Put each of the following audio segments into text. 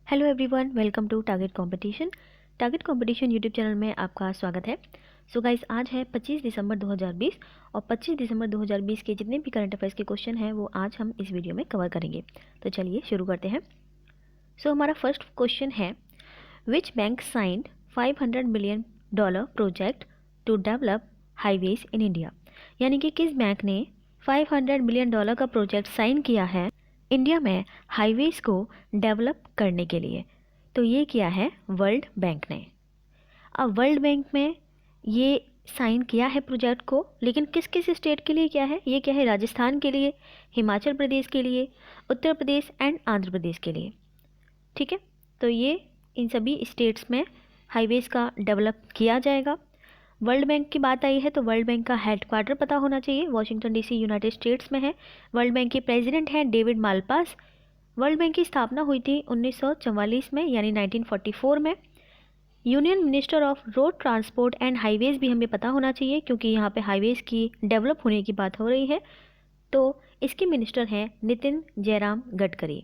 Hello everyone, welcome to Target Competition. Target Competition YouTube channel में आपका स्वागत है। सो गाइस, आज है 25 दिसंबर 2020 और 25 दिसंबर 2020 के जितने भी करंट अफेयर्स के क्वेश्चन हैं वो आज हम इस वीडियो में कवर करेंगे। तो चलिए शुरू करते हैं। सो हमारा फर्स्ट क्वेश्चन है, which bank signed $500 million project to develop highways in India. यानी कि किस बैंक ने $500 मिलियन का प्रोजेक्ट साइन किया है इंडिया में हाईवेज को डेवलप करने के लिए। तो ये किया है वर्ल्ड बैंक ने। अब वर्ल्ड बैंक में ये साइन किया है प्रोजेक्ट को, लेकिन किस किस स्टेट के लिए किया है? ये क्या है? राजस्थान के लिए, हिमाचल प्रदेश के लिए, उत्तर प्रदेश एंड आंध्र प्रदेश के लिए। ठीक है, तो ये इन सभी स्टेट्स में हाईवेज का डेवलप किया जाएगा। वर्ल्ड बैंक की बात आई है तो वर्ल्ड बैंक का हेडक्वार्टर पता होना चाहिए, वॉशिंगटन डीसी यूनाइटेड स्टेट्स में है। वर्ल्ड बैंक के प्रेसिडेंट हैं डेविड मालपास। वर्ल्ड बैंक की स्थापना हुई थी 1944 में, यानी 1944 में। Union minister of road transport and highways भी हमें पता होना चाहिए, क्योंकि यहाँ पे हाईवेज की डेवलप होने की बात हो रही है। तो इसके मिनिस्टर हैं नितिन जयराम गडकरी।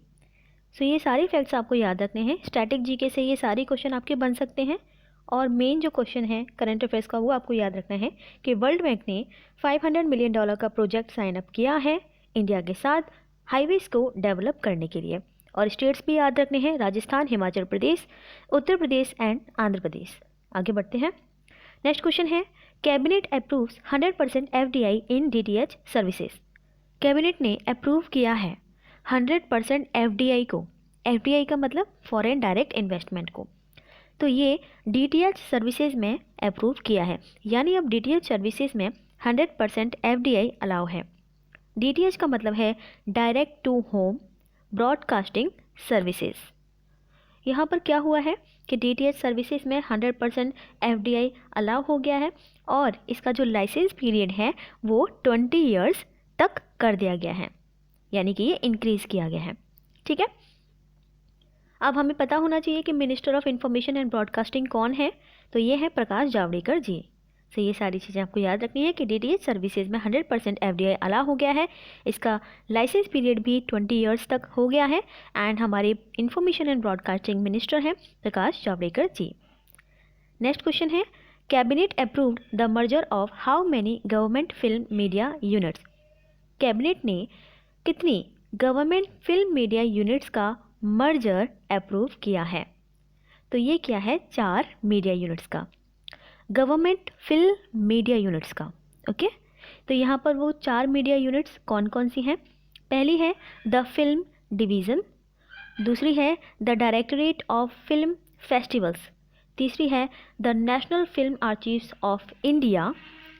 सो ये सारे फैक्ट्स आपको याद रखने हैं। स्टैटिक जीके से ये सारे क्वेश्चन आपके बन सकते हैं। और मेन जो क्वेश्चन है करंट अफेयर्स का वो आपको याद रखना है कि वर्ल्ड बैंक ने $500 मिलियन का प्रोजेक्ट साइन अप किया है इंडिया के साथ हाईवेज को डेवलप करने के लिए। और स्टेट्स भी याद रखने हैं, राजस्थान, हिमाचल प्रदेश, उत्तर प्रदेश एंड आंध्र प्रदेश। आगे बढ़ते हैं। नेक्स्ट क्वेश्चन है, कैबिनेट अप्रूव्स 100% FDI इन DTH सर्विसेज। कैबिनेट ने अप्रूव किया है 100% FDI को। FDI का मतलब फॉरेन डायरेक्ट इन्वेस्टमेंट को। तो ये DTH सर्विसेज में अप्रूव किया है, यानी अब DTH सर्विसेज में 100% FDI अलाउ है। DTH का मतलब है direct to home broadcasting services. यहाँ पर क्या हुआ है कि DTH सर्विसेज में 100% FDI अलाउ हो गया है और इसका जो लाइसेंस पीरियड है वो 20 ईयर्स तक कर दिया गया है, यानी कि ये इंक्रीज किया गया है। ठीक है, अब हमें पता होना चाहिए कि minister of information and broadcasting कौन है। तो ये है प्रकाश जावड़ेकर जी। तो ये सारी चीज़ें आपको याद रखनी है कि DTH सर्विसेज में 100% FDI अलाउ हो गया है, इसका लाइसेंस पीरियड भी 20 ईयर्स तक हो गया है एंड हमारे इंफॉर्मेशन एंड ब्रॉडकास्टिंग मिनिस्टर हैं प्रकाश जावड़ेकर जी। नेक्स्ट क्वेश्चन है, cabinet approved the merger of how many government film media units. Cabinet ने कितनी गवर्नमेंट फिल्म मीडिया यूनिट्स का मर्जर अप्रूव किया है? तो ये क्या है? 4 मीडिया यूनिट्स का, गवर्नमेंट फिल्म मीडिया यूनिट्स का। ओके, तो यहाँ पर वो 4 मीडिया यूनिट्स कौन कौन सी हैं? पहली है द फिल्म डिवीज़न, दूसरी है the directorate of film festivals, तीसरी है the national film archives of India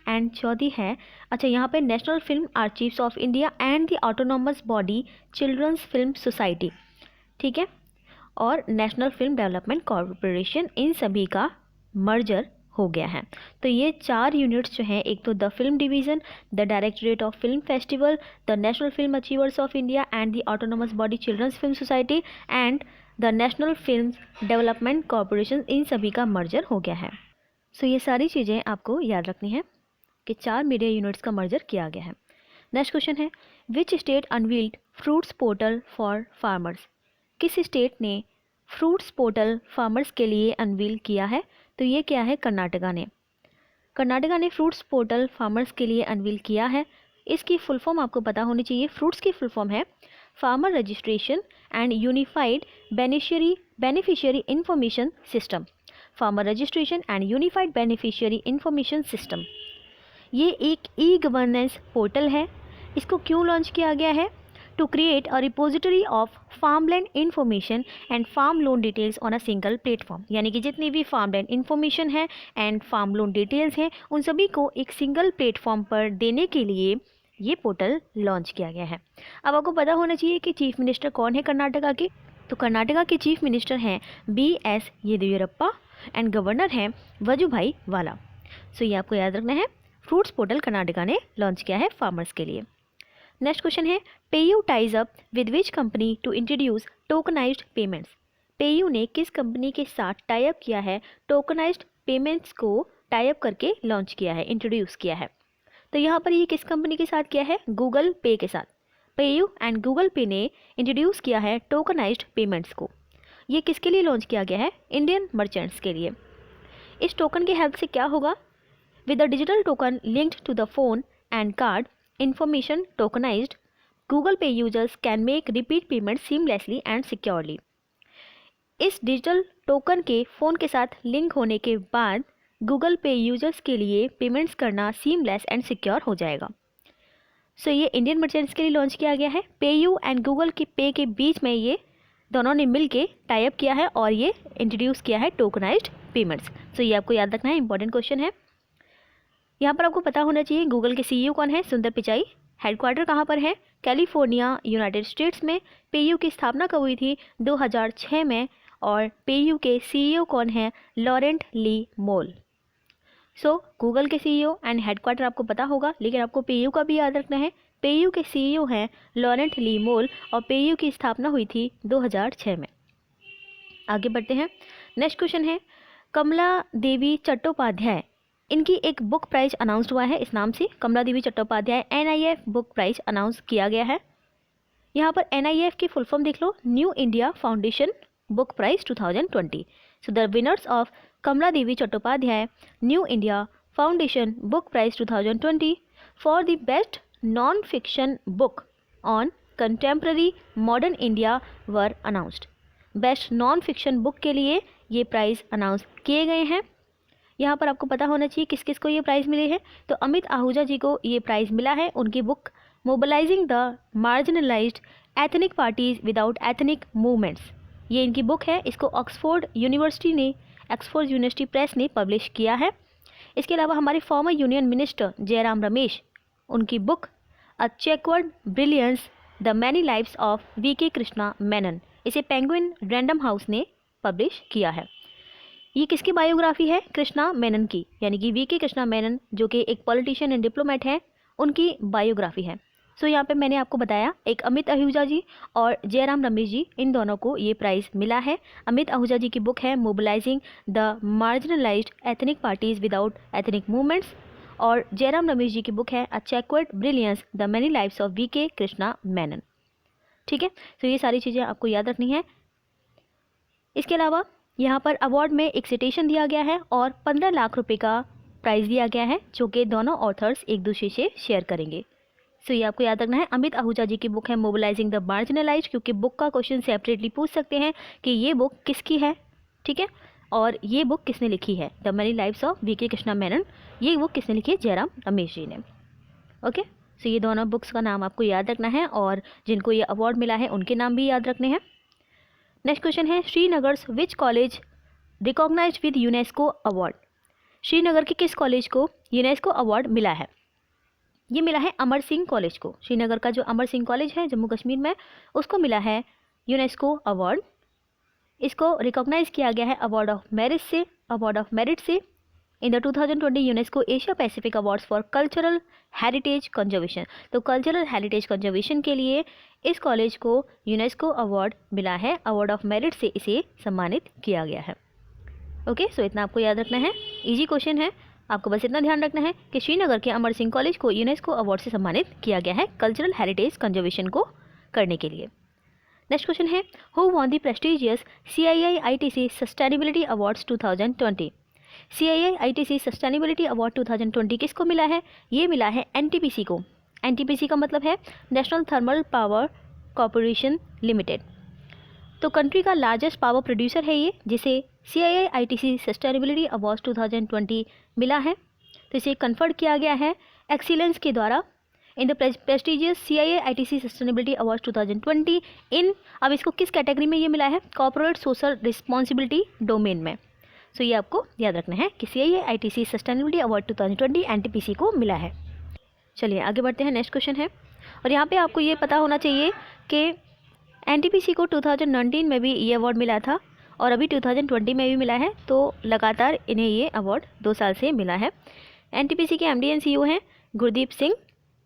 and चौथी है, अच्छा यहाँ पे national film archives of India and the autonomous body children's film society. ठीक है, और नेशनल फिल्म डेवलपमेंट कॉरपोरेशन, इन सभी का मर्जर हो गया है। तो ये 4 यूनिट्स जो हैं, एक तो the film division, the directorate of film festival, the national film achievers of India and the autonomous body children's film society and the national film development corporation, इन सभी का मर्जर हो गया है। सो ये सारी चीज़ें आपको याद रखनी है कि 4 मीडिया यूनिट्स का मर्जर किया गया है। नेक्स्ट क्वेश्चन है, which state unveiled fruits portal for farmers. किस स्टेट ने फ्रूट्स पोर्टल फार्मर्स के लिए अनवील किया है? तो ये क्या है? कर्नाटका ने। कर्नाटका ने फ्रूट्स पोर्टल फार्मर्स के लिए अनवील किया है। इसकी फुल फॉर्म आपको पता होनी चाहिए। फ्रूट्स की फुल फॉर्म है farmer registration and unified beneficiary information system. Farmer registration and unified beneficiary information system, ये एक ई गवर्नेंस पोर्टल है। इसको क्यों लॉन्च किया गया है? To create a repository of farmland information and farm loan details on a single platform. यानी कि जितनी भी फार्मलैंड इंफॉर्मेशन है एंड फार्म लोन डिटेल्स हैं उन सभी को एक सिंगल प्लेटफॉर्म पर देने के लिए ये पोर्टल लॉन्च किया गया है। अब आपको पता होना चाहिए कि चीफ मिनिस्टर कौन है कर्नाटका के। तो कर्नाटका के चीफ मिनिस्टर हैं BS येदियुरप्पा एंड गवर्नर हैं वजुभाई वाला। सो ये आपको याद रखना है। फ्रूट्स पोर्टल कर्नाटका ने लॉन्च किया है फार्मर्स के लिए। नेक्स्ट क्वेश्चन है, PayU ties up with which company to introduce tokenised payments. PayU ने किस कंपनी के साथ टाई अप किया है? टोकनाइज्ड पेमेंट्स को टाई अप करके लॉन्च किया है, इंट्रोड्यूस किया है। तो यहाँ पर ये किस कंपनी के साथ किया है? गूगल पे के साथ। पेयू एंड गूगल पे ने इंट्रोड्यूस किया है टोकनाइज्ड पेमेंट्स को। ये किसके लिए लॉन्च किया गया है? इंडियन मर्चेंट्स के लिए। इस टोकन की हेल्प से क्या होगा? With the digital token linked to the phone and card information tokenised, Google Pay users can make repeat payment seamlessly and securely. इस डिजिटल टोकन के फ़ोन के साथ लिंक होने के बाद गूगल पे यूजर्स के लिए पेमेंट्स करना सीमलेस एंड सिक्योर हो जाएगा। सो ये इंडियन मर्चेंट्स के लिए लॉन्च किया गया है। पेयू एंड गूगल के पे के बीच में ये दोनों ने मिल के टाई अप किया है और ये इंट्रोड्यूस किया है टोकनाइज्ड पेमेंट्स। सो ये आपको याद रखना है, इंपॉर्टेंट क्वेश्चन है। यहाँ पर आपको पता होना चाहिए गूगल के सीईओ कौन है? सुंदर पिचाई। हेडक्वार्टर कहाँ पर है? कैलिफोर्निया, यूनाइटेड स्टेट्स में। पेयू की स्थापना कब हुई थी? 2006 में। और पेयू के सीईओ कौन है? लॉरेंट ली मोल। सो गूगल के सीईओ एंड हेडक्वार्टर आपको पता होगा, लेकिन आपको पेयू का भी याद रखना है। पेयू के सीईओ हैं लॉरेंट ली मोल और पेयू की स्थापना हुई थी 2006 में। आगे बढ़ते हैं। नेक्स्ट क्वेश्चन है कमला देवी चट्टोपाध्याय, इनकी एक बुक प्राइज अनाउंस्ड हुआ है इस नाम से। Kamala Devi Chattopadhyay NIF book prize announce किया गया है। यहाँ पर NIF की फुल फॉर्म देख लो, new India foundation book prize 2020। So the winners of Kamala Devi Chattopadhyay new India foundation book prize 2020 for the best non fiction book on contemporary modern India were announced. Best non fiction book के लिए ये price announce किए गए हैं। यहाँ पर आपको पता होना चाहिए किस किस को ये प्राइज़ मिले हैं। तो अमित आहूजा जी को ये प्राइज़ मिला है, उनकी book mobilising the marginalised ethnic parties without ethnic movements, ये इनकी बुक है। इसको ऑक्सफोर्ड यूनिवर्सिटी प्रेस ने पब्लिश किया है। इसके अलावा हमारे former union minister Jairam Ramesh, उनकी book a chequered brilliance the many lives of VK Krishna Menon, इसे पेंगुइन रैंडम हाउस ने पब्लिश किया है। ये किसकी बायोग्राफी है? कृष्णा मेनन की, यानी कि VK कृष्णा मेनन जो कि एक पॉलिटिशियन एंड डिप्लोमेट है, उनकी बायोग्राफी है। सो यहाँ पे मैंने आपको बताया एक अमित आहूजा जी और जयराम रमेश जी, इन दोनों को ये प्राइज़ मिला है। अमित आहूजा जी की बुक है mobilising the marginalised ethnic parties without ethnic movements और जयराम रमेश जी की बुक है a chequered brilliance the many lives of VK Krishna Menon. ठीक है, तो ये सारी चीज़ें आपको याद रखनी है। इसके अलावा यहाँ पर अवार्ड में एक सिटेशन दिया गया है और 15 लाख रुपए का प्राइज़ दिया गया है, जो कि दोनों ऑथर्स एक दूसरे से शेयर करेंगे। सो ये आपको याद रखना है। अमित आहूजा जी की बुक है मोबिलाइजिंग द मार्जिनलाइज्ड, क्योंकि बुक का क्वेश्चन सेपरेटली पूछ सकते हैं कि ये बुक किसकी है, ठीक है, और ये बुक किसने लिखी है, the many lives of VK Krishna Menon, ये बुक किसने लिखी है? जयराम रमेश जी ने। ओके, सो ये दोनों बुक्स का नाम आपको याद रखना है और जिनको ये अवार्ड मिला है उनके नाम भी याद रखने हैं। नेक्स्ट क्वेश्चन है Srinagar's which college recognised with UNESCO award. Srinagar के किस कॉलेज को यूनेस्को अवार्ड मिला है? ये मिला है अमर सिंह कॉलेज को। श्रीनगर का जो अमर सिंह कॉलेज है जम्मू कश्मीर में, उसको मिला है यूनेस्को अवार्ड। इसको रिकॉग्नाइज किया गया है अवार्ड ऑफ मेरिट से in the 2020 UNESCO Asia Pacific awards for cultural heritage conservation. तो कल्चरल हेरिटेज कंजर्वेशन के लिए इस कॉलेज को यूनेस्को अवार्ड मिला है, अवार्ड ऑफ मेरिट से इसे सम्मानित किया गया है। ओके, सो इतना आपको याद रखना है, इजी क्वेश्चन है। आपको बस इतना ध्यान रखना है कि श्रीनगर के अमर सिंह कॉलेज को यूनेस्को अवार्ड से सम्मानित किया गया है कल्चरल हेरिटेज कंजर्वेशन को करने के लिए। नेक्स्ट क्वेश्चन है who won the prestigious CII-ITC sustainability awards 2020। CII-ITC sustainability award 2020 किसको मिला है? ये मिला है NTPC को। NTPC का मतलब है national thermal power corporation limited. तो कंट्री का लार्जेस्ट पावर प्रोड्यूसर है ये, जिसे CII-ITC सस्टेनेबिलिटी अवार्ड 2020 मिला है। तो इसे कन्फर्ड किया गया है एक्सीलेंस के द्वारा in the prestigious CII-ITC sustainability award 2020 इन, अब इसको किस कैटेगरी में ये मिला है? कॉर्पोरेट सोशल रिस्पॉन्सिबिलिटी डोमेन में। सो ये आपको याद रखना है कि CII-ITC सस्टेनेबिलिटी अवार्ड 2020 NTPC को मिला है। चलिए आगे बढ़ते हैं। नेक्स्ट क्वेश्चन है, और यहाँ पे आपको ये पता होना चाहिए कि NTPC को 2019 में भी ये अवार्ड मिला था और अभी 2020 में भी मिला है, तो लगातार इन्हें ये अवार्ड 2 साल से मिला है। NTPC के MD and CEO हैं गुरदीप सिंह।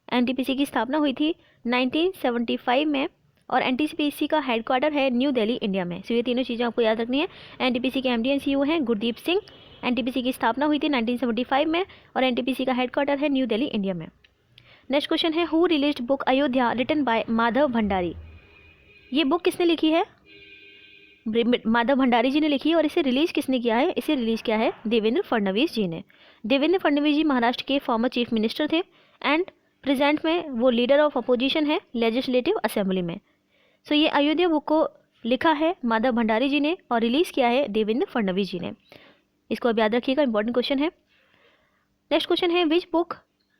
NTPC की स्थापना हुई थी 1975 में और NTPC का हेडक्वार्टर है न्यू दिल्ली, इंडिया में। सो ये तीनों चीज़ें आपको याद रखनी है। NTPC के MD and CEO हैं गुरदीप सिंह। NTPC की स्थापना हुई थी 1975 में और NTPC का हेडक्वार्टर है न्यू दिल्ली, इंडिया में। नेक्स्ट क्वेश्चन है who released book Ayodhya written by Madhav Bhandari. ये बुक किसने लिखी है? माधव भंडारी जी ने लिखी है और इसे रिलीज किसने किया है? इसे रिलीज किया है देवेंद्र फडणवीस जी ने। देवेंद्र फडणवीस जी महाराष्ट्र के फॉर्मर चीफ मिनिस्टर थे एंड प्रेजेंट में वो लीडर ऑफ अपोजिशन है लेजिस्लेटिव असेंबली में। सो ये अयोध्या बुक को लिखा है माधव भंडारी जी ने और रिलीज किया है देवेंद्र फडणवीस जी ने। इसको अब याद रखिएगा, इंपॉर्टेंट क्वेश्चन है। नेक्स्ट क्वेश्चन है, which book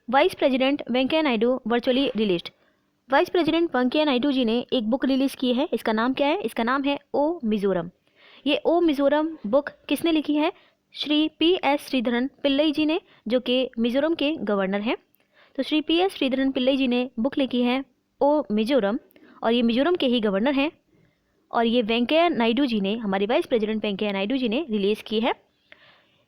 vice president Venkaiah Naidu virtually released? Vice president Venkaiah Naidu ji ने एक बुक रिलीज़ की है, इसका नाम क्या है? इसका नाम है ओ मिज़ोरम। ये ओ मिज़ोरम बुक किसने लिखी है? श्री पी.एस. श्रीधरन पिल्लई जी ने, जो कि मिज़ोरम के गवर्नर हैं। तो श्री पी.एस. श्रीधरन पिल्लई जी ने बुक लिखी है ओ मिज़ोरम और ये मिज़ोरम के ही गवर्नर हैं और ये वेंकैया नायडू जी ने, हमारे वाइस प्रेसिडेंट वेंकैया नायडू जी ने रिलीज़ की है।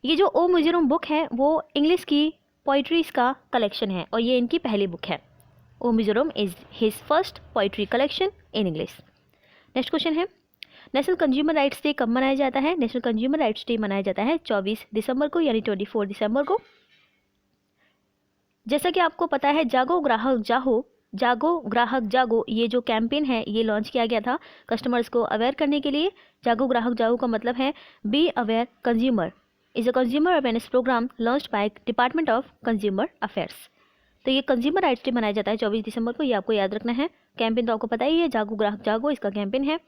ये जो ओ मिज़ोरम बुक है वो इंग्लिश की पोइट्रीज़ का कलेक्शन है और ये इनकी पहली बुक है। O Mizoram is his first poetry collection in English. Next question है, नेशनल कंज्यूमर राइट्स डे कब मनाया जाता है? नेशनल कंज्यूमर राइट्स डे मनाया जाता है 24 दिसंबर को, यानी 24 दिसंबर को। जैसा कि आपको पता है, जागो ग्राहक जागो, जागो ग्राहक जागो, ये जो कैंपेन है ये लॉन्च किया गया था कस्टमर्स को अवेयर करने के लिए। जागो ग्राहक जागो का मतलब है be aware consumer is a consumer awareness programme launched by department of consumer affairs. तो ये कंज्यूमर राइट्स डे मनाया जाता है 24 दिसंबर को, ये आपको याद रखना है। कैंपेन तो आपको पता ही है, जागो ग्राहक जागो इसका कैंपेन है।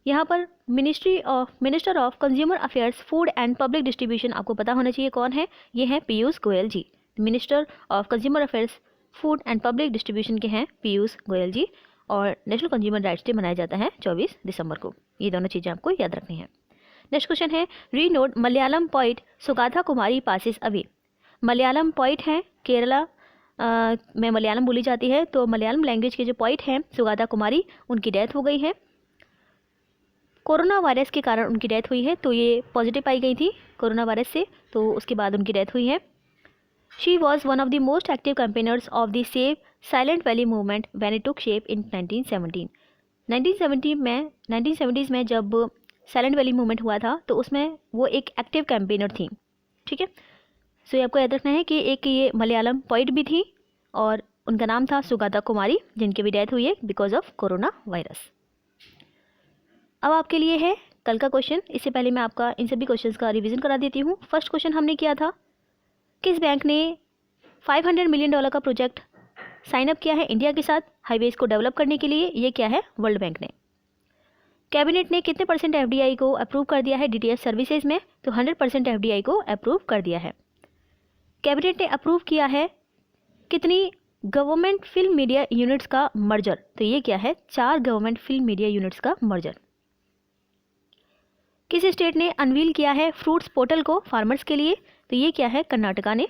यहाँ पर minister of consumer affairs food and public distribution आपको पता होना चाहिए कौन है, ये हैं Piyush Goyal ji. Minister of consumer affairs food and public distribution के हैं पीयूष गोयल जी और नेशनल कंज्यूमर राइट्स डे मनाया जाता है 24 दिसंबर को। ये दोनों चीज़ें आपको याद रखनी है। नेक्स्ट क्वेश्चन है, रीनोड मलयालम पोइट सुगाथा कुमारी पासिस अवे। मलयालम पोइट हैं, केरला में मलयालम बोली जाती है, तो मलयालम लैंग्वेज के जो पोइट हैं सुगाथा कुमारी, उनकी डेथ हो गई है। कोरोना वायरस के कारण उनकी डेथ हुई है, तो ये पॉजिटिव पाई गई थी कोरोना वायरस से, तो उसके बाद उनकी डेथ हुई है। She was one of the most active campaigners of the save silent valley movement when it took shape in 1917। 1970s में जब साइलेंट वैली मूवमेंट हुआ था तो उसमें वो एक एक्टिव कैंपेनर थी। ठीक है, सो ये आपको याद रखना है कि एक ये मलयालम पोइट भी थी और उनका नाम था सुगाथा कुमारी, जिनकी भी डेथ हुई है बिकॉज ऑफ कोरोना वायरस। अब आपके लिए है कल का क्वेश्चन। इससे पहले मैं आपका इन सभी क्वेश्चंस का रिवीजन करा देती हूँ। फर्स्ट क्वेश्चन हमने किया था, किस बैंक ने $500 मिलियन का प्रोजेक्ट साइन अप किया है इंडिया के साथ हाईवेज को डेवलप करने के लिए? ये क्या है? वर्ल्ड बैंक ने। कैबिनेट ने कितने % FDI को अप्रूव कर दिया है DTH सर्विसेज में? तो 100% FDI को अप्रूव कर दिया है। कैबिनेट ने अप्रूव किया है कितनी गवर्नमेंट फिल्म मीडिया यूनिट्स का मर्जर? तो ये क्या है? 4 गवर्नमेंट फिल्म मीडिया यूनिट्स का मर्जर। किस स्टेट ने अनवील किया है फ्रूट्स पोर्टल को फार्मर्स के लिए? तो ये क्या है? कर्नाटका ने।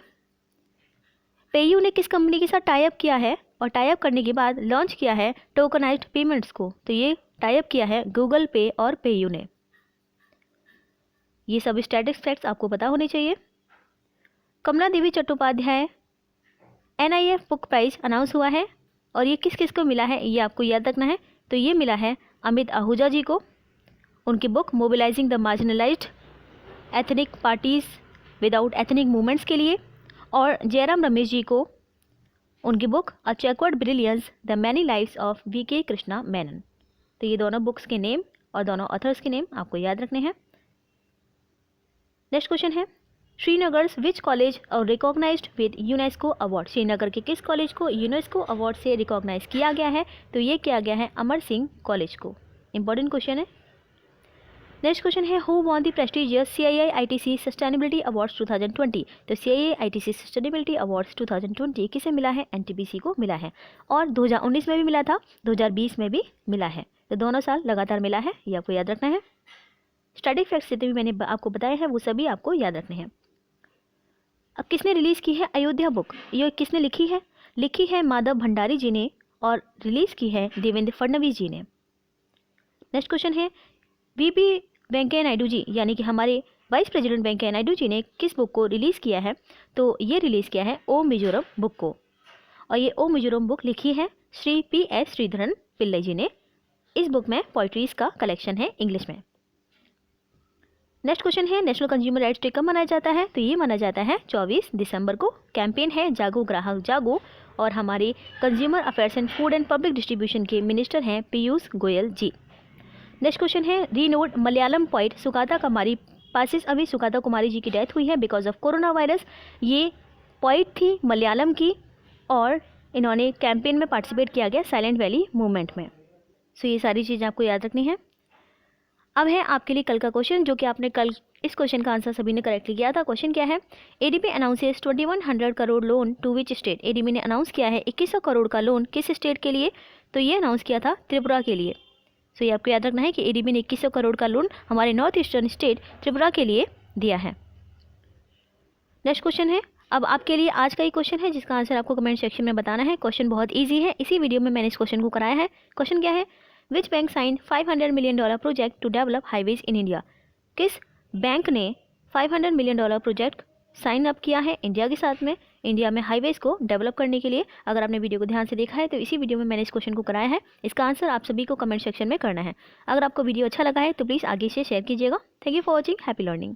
पेयू ने किस कंपनी के साथ टाई अप किया है और टाई अप करने के बाद लॉन्च किया है टोकनाइज्ड पेमेंट्स को? तो ये टाई अप किया है गूगल पे और पेयू ने। ये सब स्टैटिस्टिक्स फैक्ट्स आपको पता होने चाहिए। Kamala Devi Chattopadhyay NIF book prize announce हुआ है और ये किस किस को मिला है, ये आपको याद रखना है। तो ये मिला है अमित आहूजा जी को, उनकी book mobilising the marginalised ethnic parties without ethnic movements के लिए, और जयराम रमेश जी को उनकी book a chequered brilliance the many lives of VK Krishna Menon. तो ये दोनों बुक्स के नेम और दोनों ऑथर्स के नेम आपको याद रखने हैं। नेक्स्ट क्वेश्चन है, Srinagar's which college are recognised with UNESCO award? Srinagar के किस कॉलेज को यूनेस्को अवार्ड से रिकॉग्नाइज किया गया है? तो ये किया गया है अमर सिंह कॉलेज को। इंपॉर्टेंट क्वेश्चन है। नेक्स्ट क्वेश्चन है, who won the prestigious CII-ITC sustainability awards 2020? तो CII-ITC सस्टेनेबिलिटी अवार्ड्स 2020 किसे मिला है? NTPC को मिला है और 2019 में भी मिला था, 2020 में भी मिला है, तो दोनों साल लगातार मिला है, ये आपको याद रखना है। स्टैटिक फैक्ट्स जितने भी मैंने आपको बताए हैं वो सभी आपको याद रखने हैं। अब किसने रिलीज़ की है अयोध्या बुक? ये किसने लिखी है? लिखी है माधव भंडारी जी ने और रिलीज़ की है देवेंद्र फडणवीस जी ने। नेक्स्ट क्वेश्चन है, VP वेंकैया नायडू जी यानी कि हमारे वाइस प्रेसिडेंट वेंकैया नायडू जी ने किस बुक को रिलीज़ किया है? तो ये रिलीज़ किया है ओ मिज़ोरम बुक को और ये ओ मिज़ोरम बुक लिखी है श्री P.S. श्रीधरन पिल्लई जी ने। इस बुक में पोइट्रीज़ का कलेक्शन है इंग्लिश में। नेक्स्ट क्वेश्चन है, नेशनल कंज्यूमर राइट्स डे कब मनाया जाता है? तो ये मनाया जाता है 24 दिसंबर को। कैंपेन है जागो ग्राहक जागो और हमारे consumer affairs and food and public distribution के मिनिस्टर हैं पीयूष गोयल जी। नेक्स्ट क्वेश्चन है, रीनोड मलयालम पोइट सुगाता कुमारी पासिस, अभी सुगाता कुमारी जी की डेथ हुई है बिकॉज ऑफ कोरोना वायरस। ये पोइट थी मलयालम की और इन्होंने कैंपेन में पार्टिसिपेट किया गया साइलेंट वैली मूवमेंट में। सो ये सारी चीज़ें आपको याद रखनी है। अब है आपके लिए कल का क्वेश्चन, जो कि आपने कल इस क्वेश्चन का आंसर सभी ने करेक्टली किया था। क्वेश्चन क्या है, ADB announces 2100 crore loan to which state. ADB ने अनाउंस किया है 2100 करोड़ का लोन किस स्टेट के लिए, तो ये अनाउंस किया था त्रिपुरा के लिए। सो ये आपको याद रखना है कि एडीबी ने 2100 करोड़ का लोन हमारे नॉर्थ ईस्टर्न स्टेट त्रिपुरा के लिए दिया है। नेक्स्ट क्वेश्चन है, अब आपके लिए आज का ही क्वेश्चन है जिसका आंसर आपको कमेंट सेक्शन में बताना है। क्वेश्चन बहुत ईजी है, इसी वीडियो में मैंने इस क्वेश्चन को कराया है। क्वेश्चन क्या है, which bank sign $500 million project to develop highways in India. किस बैंक ने $500 मिलियन प्रोजेक्ट साइन अप किया है इंडिया के साथ में, इंडिया में हाईवेज को डेवलप करने के लिए। अगर आपने वीडियो को ध्यान से देखा है तो इसी वीडियो में मैंने इस क्वेश्चन को कराया है। इसका आंसर आप सभी को कमेंट सेक्शन में करना है। अगर आपको वीडियो अच्छा लगा है तो प्लीज़ आगे से शेयर कीजिएगा। Thank you for watching, happy learning.